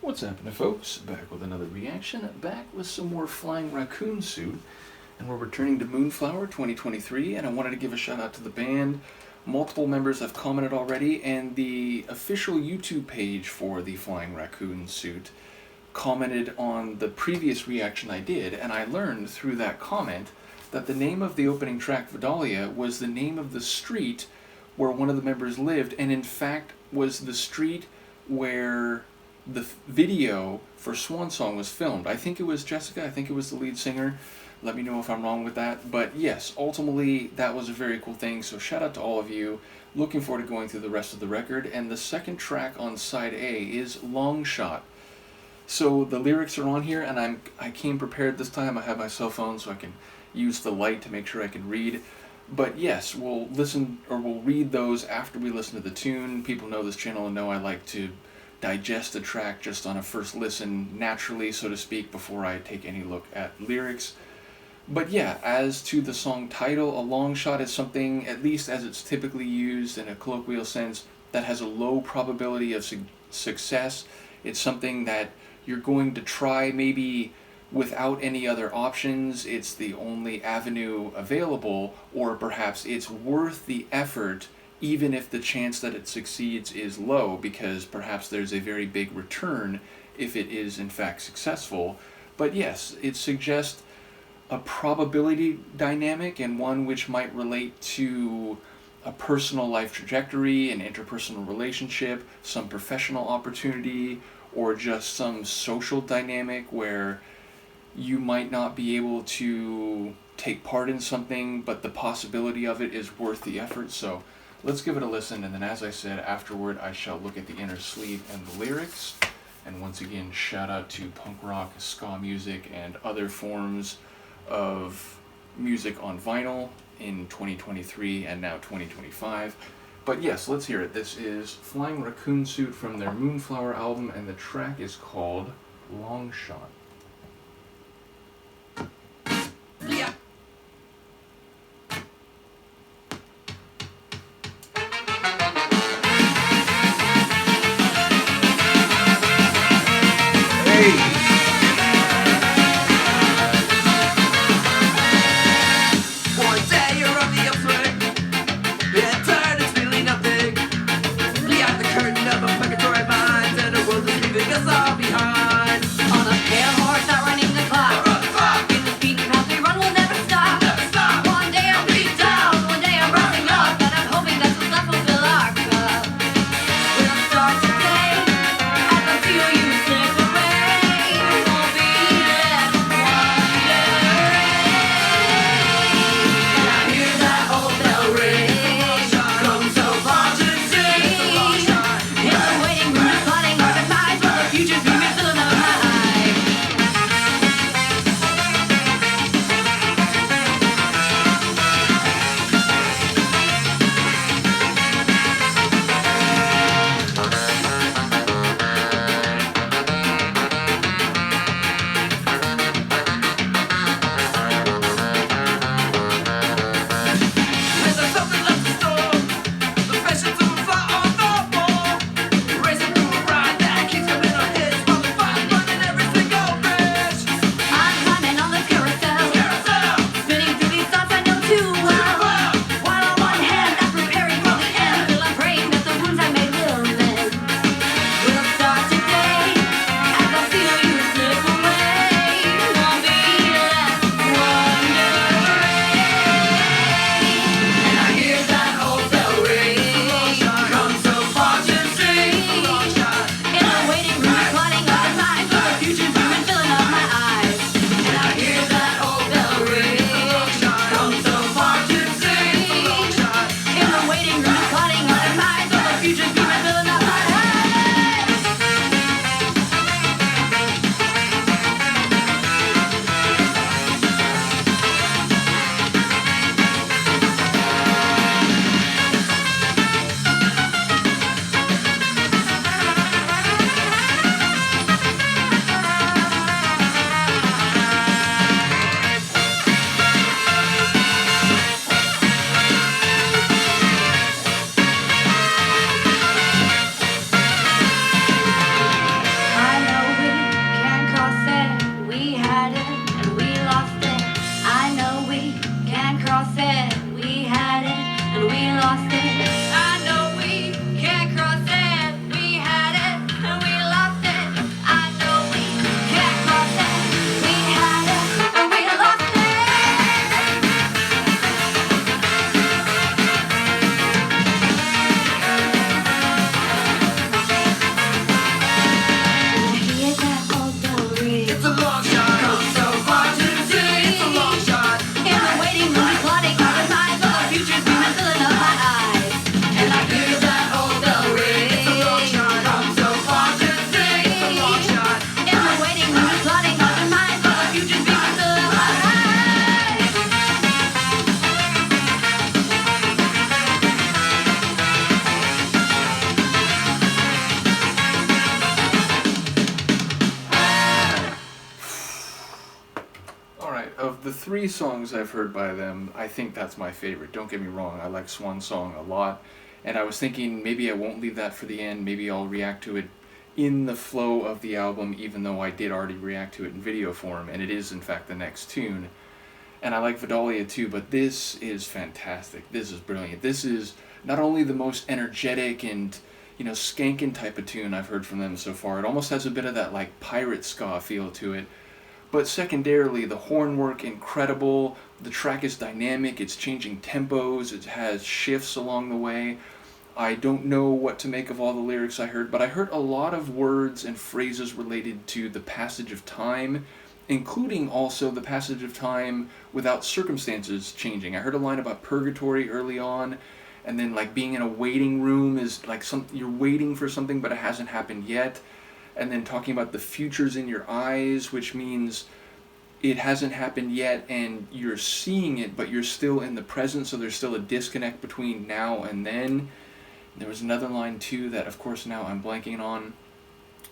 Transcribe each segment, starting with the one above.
What's happening, folks? Back with another reaction, back with some more Flying Raccoon Suit, and we're returning to Moonflower 2023, and I wanted to give a shout out to the band. Multiple members have commented already, and the official YouTube page for the Flying Raccoon Suit commented on the previous reaction I did, and I learned through that comment that the name of the opening track, Vidalia, was the name of the street where one of the members lived, and in fact was the street where the video for Swan Song was filmed. I think it was Jessica, I think it was the lead singer. Let me know if I'm wrong with that. But yes, ultimately that was a very cool thing, so shout out to all of you. Looking forward to going through the rest of the record. And the second track on side A is Longshot. So the lyrics are on here, and I came prepared this time. I have my cell phone so I can use the light to make sure I can read. But yes, we'll read those after we listen to the tune. People know this channel and know I like to digest the track just on a first listen naturally, so to speak, before I take any look at lyrics. But yeah, as to the song title, a long shot is something, at least as it's typically used in a colloquial sense, that has a low probability of success. It's something that you're going to try maybe without any other options. It's the only avenue available, or perhaps it's worth the effort even if the chance that it succeeds is low, because perhaps there's a very big return if it is in fact successful. But yes, it suggests a probability dynamic, and one which might relate to a personal life trajectory, an interpersonal relationship, some professional opportunity, or just some social dynamic where you might not be able to take part in something, but the possibility of it is worth the effort. So let's give it a listen, and then as I said, afterward I shall look at the inner sleeve and the lyrics. And once again, shout out to punk rock, ska music, and other forms of music on vinyl in 2023 and now 2025. But yes, let's hear it. This is Flying Raccoon Suit from their Moonflower album, and the track is called Longshot. Yeah. of the 3 songs I've heard by them, I think that's my favorite. Don't get me wrong, I like Swan Song a lot. And I was thinking maybe I won't leave that for the end. Maybe I'll react to it in the flow of the album, even though I did already react to it in video form. And it is, in fact, the next tune. And I like Vidalia too, but this is fantastic. This is brilliant. This is not only the most energetic and, skanking type of tune I've heard from them so far. It almost has a bit of that, like, pirate-ska feel to it. But secondarily, the horn work, incredible. The track is dynamic. It's changing tempos. It has shifts along the way. I don't know what to make of all the lyrics I heard, but I heard a lot of words and phrases related to the passage of time, including also the passage of time without circumstances changing. I heard a line about purgatory early on, and then like being in a waiting room is like you're waiting for something but it hasn't happened yet, and then talking about the futures in your eyes, which means it hasn't happened yet and you're seeing it but you're still in the present, so there's still a disconnect between now and then. There was another line too that of course now I'm blanking on,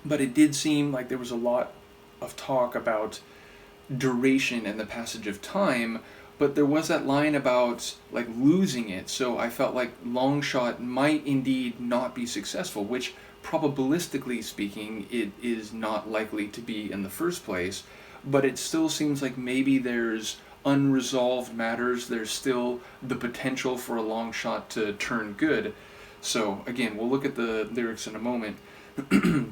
but it did seem like there was a lot of talk about duration and the passage of time, but there was that line about like losing it, so I felt like Longshot might indeed not be successful, which probabilistically speaking it is not likely to be in the first place, but it still seems like maybe there's unresolved matters, there's still the potential for a Longshot to turn good. So again, we'll look at the lyrics in a moment.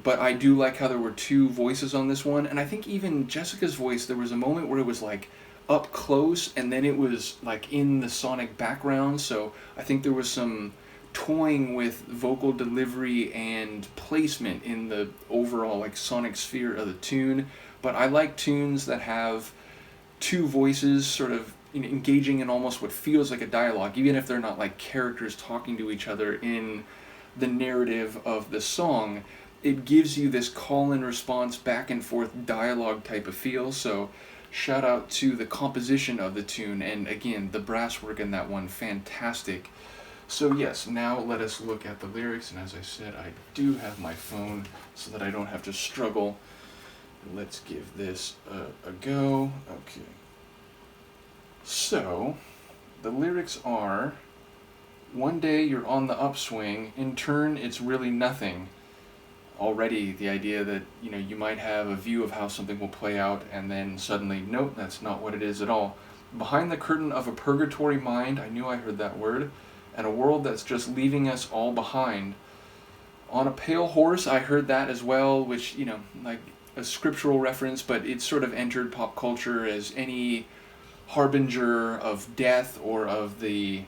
But I do like how there were 2 voices on this one, and I think even Jessica's voice, there was a moment where it was like up close and then it was like in the sonic background, so I think there was some toying with vocal delivery and placement in the overall like sonic sphere of the tune. But I like tunes that have 2 voices sort of engaging in almost what feels like a dialogue, even if they're not like characters talking to each other in the narrative of the song. It gives you this call and response back and forth dialogue type of feel, so shout out to the composition of the tune, and again, the brass work in that one, fantastic. So yes, now let us look at the lyrics, and as I said, I do have my phone so that I don't have to struggle. Let's give this a go. Okay. So, the lyrics are, one day you're on the upswing, in turn it's really nothing. Already the idea that, you might have a view of how something will play out and then suddenly, nope, that's not what it is at all. Behind the curtain of a purgatory mind, I knew I heard that word, and a world that's just leaving us all behind. On a pale horse, I heard that as well, which, like a scriptural reference, but it sort of entered pop culture as any harbinger of death or of the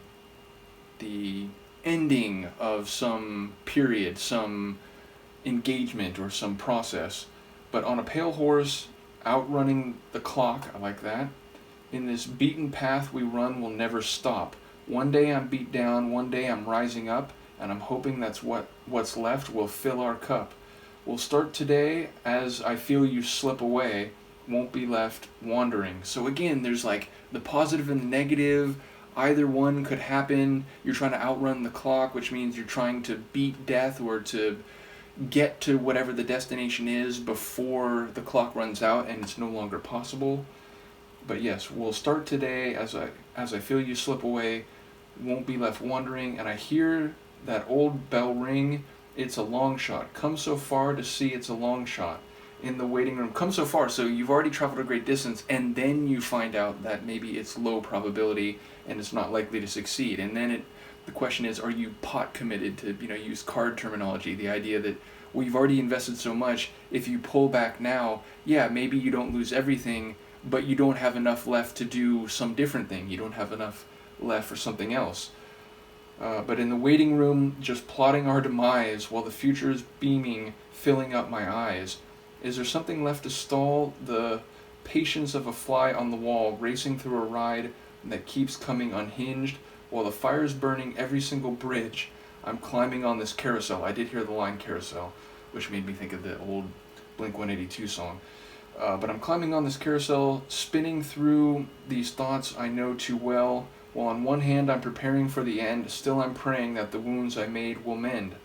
ending of some period, some engagement or some process. But on a pale horse, outrunning the clock, I like that. In this beaten path we run will never stop. One day I'm beat down, one day I'm rising up, and I'm hoping that's what's left will fill our cup. We'll start today as I feel you slip away, won't be left wandering. So again, there's like the positive and the negative. Either one could happen. You're trying to outrun the clock, which means you're trying to beat death or to get to whatever the destination is before the clock runs out and it's no longer possible. But yes, we'll start today as I feel you slip away, won't be left wandering, and I hear that old bell ring. It's a long shot. Come so far to see it's a long shot. In the waiting room, come so far, so you've already traveled a great distance, and then you find out that maybe it's low probability and it's not likely to succeed. And then the question is, are you pot committed, to use card terminology, the idea that, well, you've already invested so much, if you pull back now, yeah, maybe you don't lose everything, but you don't have enough left to do some different thing. You don't have enough left for something else. But in the waiting room, just plotting our demise while the future is beaming, filling up my eyes. Is there something left to stall? The patience of a fly on the wall, racing through a ride that keeps coming unhinged, while the fire's burning every single bridge. I'm climbing on this carousel. I did hear the line carousel, which made me think of the old Blink-182 song. But I'm climbing on this carousel, spinning through these thoughts I know too well, while on one hand I'm preparing for the end, still I'm praying that the wounds I made will mend.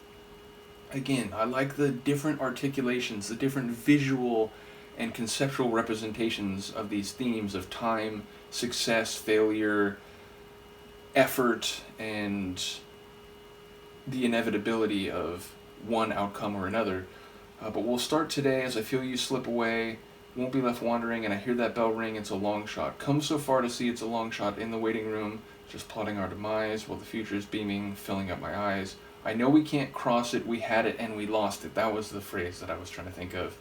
Again, I like the different articulations, the different visual and conceptual representations of these themes of time, success, failure, effort, and the inevitability of one outcome or another. But we'll start today as I feel you slip away, won't be left wandering, and I hear that bell ring, it's a long shot. Come so far to see it's a long shot in the waiting room, just plotting our demise while the future is beaming, filling up my eyes. I know we can't cross it, we had it and we lost it. That was the phrase that I was trying to think of.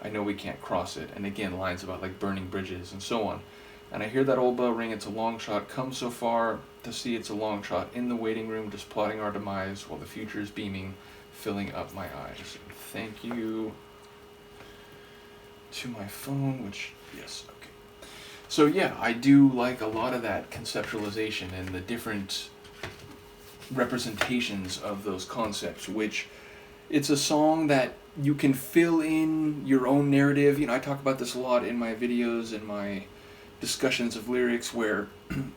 I know we can't cross it. And again, lines about like burning bridges and so on. And I hear that old bell ring, it's a long shot. Come so far to see it's a long shot in the waiting room, just plotting our demise while the future is beaming, filling up my eyes. And thank you to my phone, which, yes, okay. So yeah, I do like a lot of that conceptualization and the different representations of those concepts, which it's a song that you can fill in your own narrative. You know, I talk about this a lot in my videos and my discussions of lyrics, where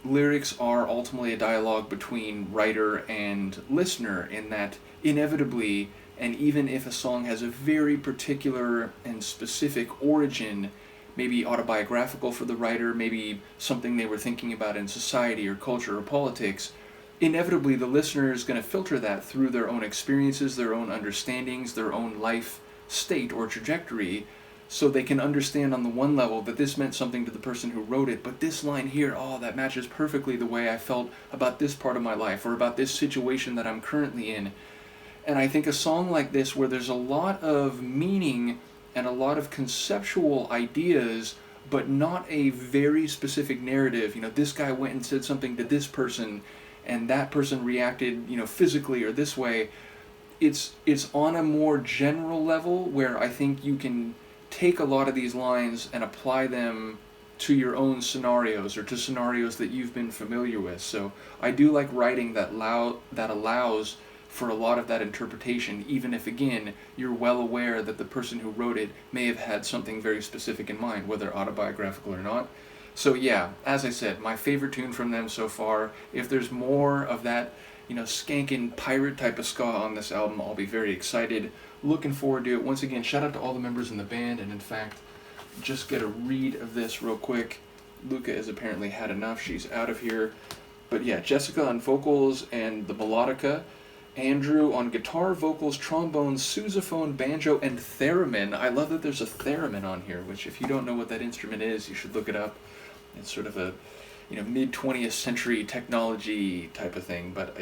lyrics are ultimately a dialogue between writer and listener, in that inevitably, and even if a song has a very particular and specific origin, maybe autobiographical for the writer, maybe something they were thinking about in society or culture or politics, inevitably the listener is going to filter that through their own experiences, their own understandings, their own life state or trajectory, so they can understand on the one level that this meant something to the person who wrote it, but this line here, oh, that matches perfectly the way I felt about this part of my life or about this situation that I'm currently in. And I think a song like this, where there's a lot of meaning and a lot of conceptual ideas, but not a very specific narrative, you know, this guy went and said something to this person, and that person reacted, you know, physically or this way. It's on a more general level where I think you can take a lot of these lines and apply them to your own scenarios or to scenarios that you've been familiar with. So I do like writing that allows for a lot of that interpretation, even if, again, you're well aware that the person who wrote it may have had something very specific in mind, whether autobiographical or not. So yeah, as I said, my favorite tune from them so far. If there's more of that, you know, skanking pirate type of ska on this album, I'll be very excited. Looking forward to it. Once again, shout out to all the members in the band, and in fact, just get a read of this real quick. Luca has apparently had enough. She's out of here. But yeah, Jessica on vocals and the melodica, Andrew on guitar, vocals, trombone, sousaphone, banjo, and theremin. I love that there's a theremin on here, which if you don't know what that instrument is, you should look it up. It's sort of a, you know, mid-20th century technology type of thing, but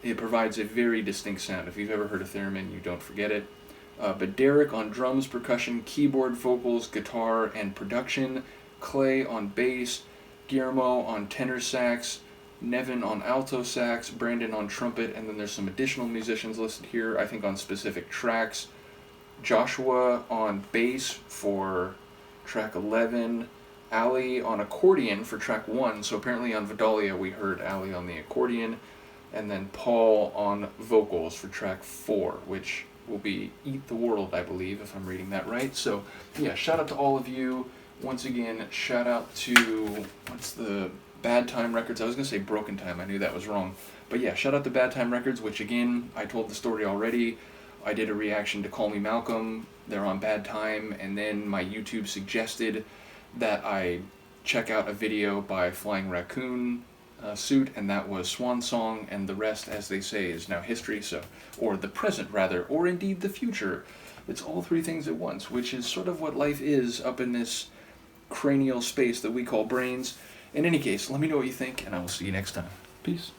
it provides a very distinct sound. If you've ever heard a theremin, you don't forget it. But Derek on drums, percussion, keyboard, vocals, guitar, and production. Clay on bass, Guillermo on tenor sax, Nevin on alto sax, Brandon on trumpet, and then there's some additional musicians listed here, I think on specific tracks. Joshua on bass for track 11, Ali on accordion for track 1, so apparently on Vidalia we heard Ali on the accordion, and then Paul on vocals for track 4, which will be Eat the World, I believe, if I'm reading that right. So yeah, shout out to all of you. Once again, shout out to, what's the Bad Time Records? I was going to say Broken Time, I knew that was wrong. But yeah, shout out to Bad Time Records, which again, I told the story already. I did a reaction to Call Me Malcolm. They're on Bad Time, and then my YouTube suggested that I check out a video by Flying Raccoon Suit, and that was Swan Song, and the rest, as they say, is now history, so, or the present rather, or indeed the future. It's all three things at once, which is sort of what life is up in this cranial space that we call brains. In any case, let me know what you think, and I will see you next time. Peace.